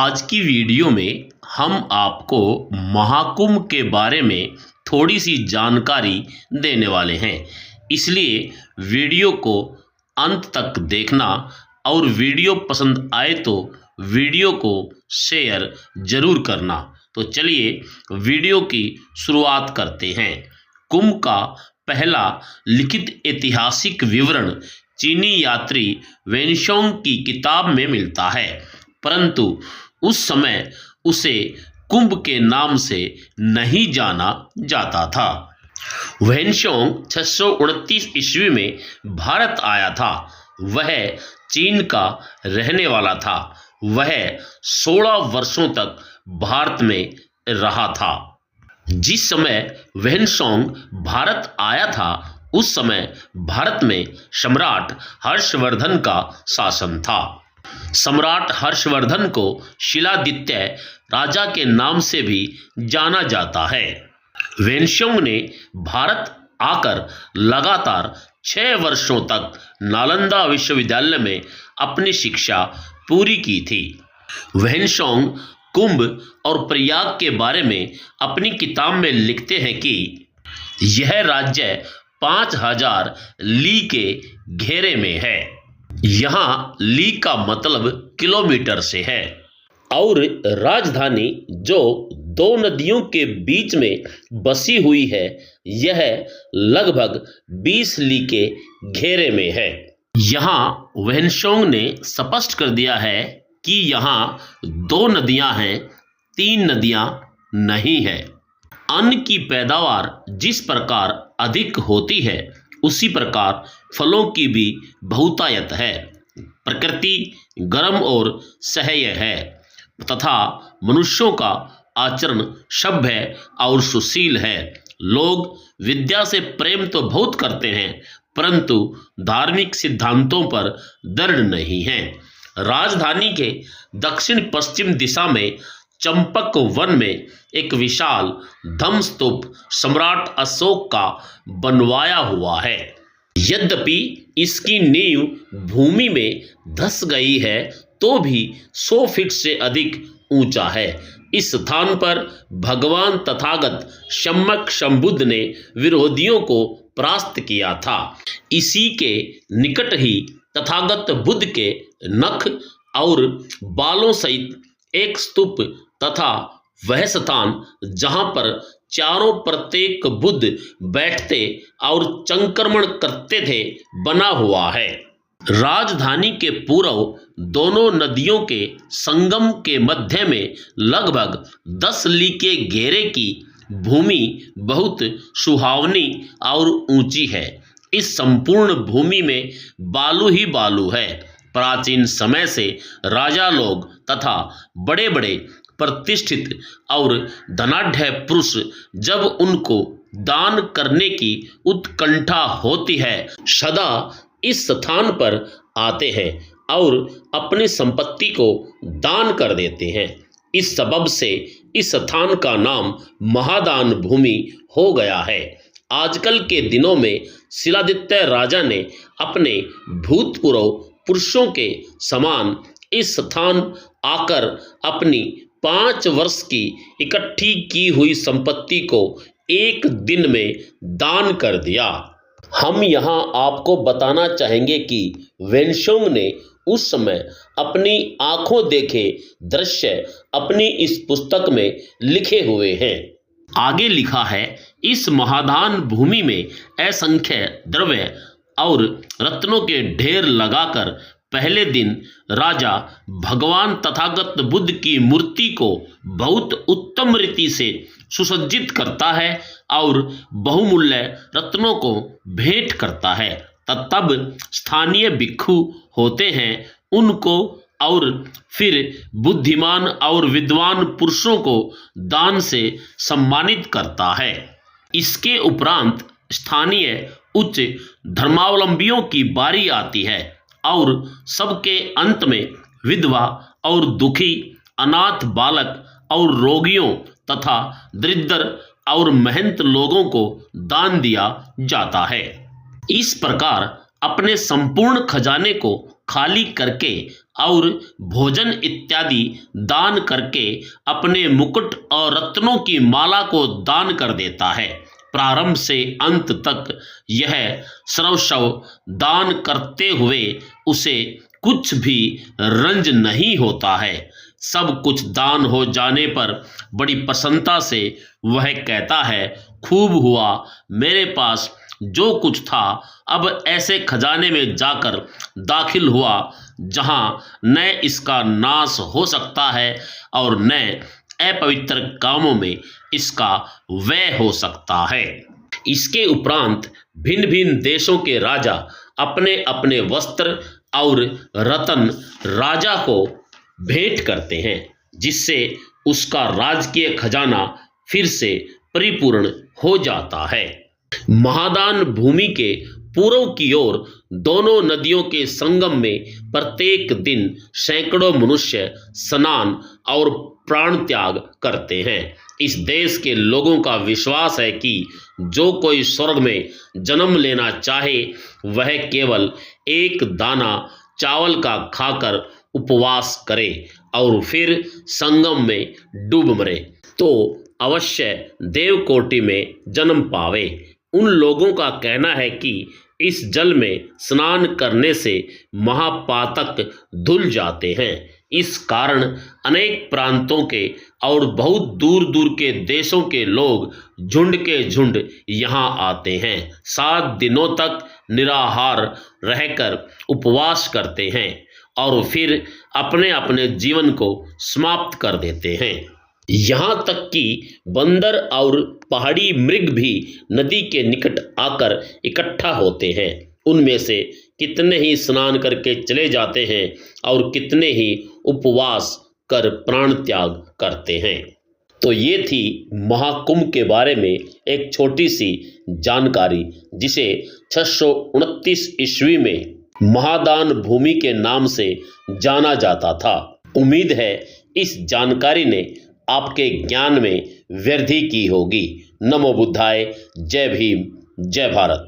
आज की वीडियो में हम आपको महाकुंभ के बारे में थोड़ी सी जानकारी देने वाले हैं, इसलिए वीडियो को अंत तक देखना और वीडियो पसंद आए तो वीडियो को शेयर ज़रूर करना। तो चलिए वीडियो की शुरुआत करते हैं। कुंभ का पहला लिखित ऐतिहासिक विवरण चीनी यात्री वेनशोंग की किताब में मिलता है, परंतु उस समय उसे कुंभ के नाम से नहीं जाना जाता था। वेनशोंग 629 ईस्वी में भारत आया था। वह चीन का रहने वाला था। वह 16 वर्षों तक भारत में रहा था। जिस समय वेनशोंग भारत आया था उस समय भारत में सम्राट हर्षवर्धन का शासन था। सम्राट हर्षवर्धन को शिलादित्य राजा के नाम से भी जाना जाता है। वेनशोंग ने भारत आकर लगातार 6 वर्षों तक नालंदा विश्वविद्यालय में अपनी शिक्षा पूरी की थी। वेनशोंग कुंभ और प्रयाग के बारे में अपनी किताब में लिखते हैं कि यह राज्य 5000 ली के घेरे में है। यहाँ ली का मतलब किलोमीटर से है और राजधानी जो 2 नदियों के बीच में बसी हुई है यह लगभग 20 ली के घेरे में है। यहाँ वेनशोंग ने स्पष्ट कर दिया है कि यहाँ 2 नदियाँ हैं, 3 नदियाँ नहीं है। अन्न की पैदावार जिस प्रकार अधिक होती है उसी प्रकार फलों की भी बहुतायत है। प्रकृति गर्म और सह्य है तथा मनुष्यों का आचरण सभ्य और सुशील है। लोग विद्या से प्रेम तो बहुत करते हैं परंतु धार्मिक सिद्धांतों पर दृढ़ नहीं हैं। राजधानी के दक्षिण पश्चिम दिशा में चंपक वन में एक विशाल धम्मस्तूप सम्राट अशोक का बनवाया हुआ है। यद्यपि इसकी नींव भूमि में धंस गई है तो भी 100 फीट से अधिक ऊंचा है। इस स्थान पर भगवान तथागत सम्यक संबुद्ध ने विरोधियों को परास्त किया था। इसी के निकट ही तथागत बुद्ध के नख और बालों सहित एक स्तूप तथा वह स्थान जहां पर चारों प्रत्येक बुद्ध बैठते और संक्रमण करते थे बना हुआ है। राजधानी के पूर्व दोनों नदियों के संगम के मध्य में लगभग 10 ली के घेरे की भूमि बहुत सुहावनी और ऊंची है। इस संपूर्ण भूमि में बालू ही बालू है। प्राचीन समय से राजा लोग तथा बड़े बड़े प्रतिष्ठित और धनाढ्य पुरुष जब उनको दान करने की उत्कंठा होती है सदा इस स्थान पर आते हैं और अपनी संपत्ति को दान कर देते हैं। इस सबब से इस स्थान का नाम महादान भूमि हो गया है। आजकल के दिनों में शिलादित्य राजा ने अपने भूतपूर्व पुरुषों के समान इस स्थान आकर अपनी 5 वर्ष की इकट्ठी की हुई संपत्ति को एक दिन में दान कर दिया। हम यहाँ आपको बताना चाहेंगे कि वेनशोंग ने उस समय अपनी आंखों देखे दृश्य अपनी इस पुस्तक में लिखे हुए हैं। आगे लिखा है, इस महादान भूमि में असंख्य द्रव्य और रत्नों के ढेर लगाकर पहले दिन राजा भगवान तथागत बुद्ध की मूर्ति को बहुत उत्तम रीति से सुसज्जित करता है और बहुमूल्य रत्नों को भेंट करता है। तब स्थानीय भिक्षु होते हैं उनको और फिर बुद्धिमान और विद्वान पुरुषों को दान से सम्मानित करता है। इसके उपरांत स्थानीय उच्च धर्मावलंबियों की बारी आती है और सबके अंत में विधवा और दुखी, अनाथ बालक और रोगियों तथा दरिद्र और महंत लोगों को दान दिया जाता है। इस प्रकार अपने संपूर्ण खजाने को खाली करके और भोजन इत्यादि दान करके अपने मुकुट और रत्नों की माला को दान कर देता है। प्रारंभ से अंत तक यह सर्वस्व दान करते हुए उसे कुछ भी रंज नहीं होता है। सब कुछ दान हो जाने पर बड़ी प्रसन्नता से वह कहता है, खूब हुआ, मेरे पास जो कुछ था अब ऐसे खजाने में जाकर दाखिल हुआ जहां न इसका नाश हो सकता है और न अपवित्र कामों में इसका व्यय हो सकता है। इसके उपरांत भिन्न भिन्न देशों के राजा अपने अपने वस्त्र और रत्न राजा को भेंट करते हैं, जिससे उसका राजकीय खजाना फिर से परिपूर्ण हो जाता है। महादान भूमि के पूर्व की ओर दोनों नदियों के संगम में प्रत्येक दिन सैकड़ों मनुष्य स्नान और प्राण त्याग करते हैं। इस देश के लोगों का विश्वास है कि जो कोई स्वर्ग में जन्म लेना चाहे वह केवल एक दाना चावल का खाकर उपवास करे और फिर संगम में डूब मरे तो अवश्य देवकोटि में जन्म पावे। उन लोगों का कहना है कि इस जल में स्नान करने से महापातक धुल जाते हैं। इस कारण अनेक प्रांतों के और बहुत दूर दूर के देशों के लोग झुंड के झुंड यहाँ आते हैं। 7 दिनों तक निराहार रहकर उपवास करते हैं और फिर अपने अपने जीवन को समाप्त कर देते हैं। यहाँ तक कि बंदर और पहाड़ी मृग भी नदी के निकट आकर इकट्ठा होते हैं। उनमें से कितने ही स्नान करके चले जाते हैं और कितने ही उपवास कर प्राण त्याग करते हैं। तो ये थी महाकुंभ के बारे में एक छोटी सी जानकारी, जिसे 629 ईस्वी में महादान भूमि के नाम से जाना जाता था। उम्मीद है इस जानकारी ने आपके ज्ञान में वृद्धि की होगी। नमो बुद्धाय। जय भीम, जय भारत।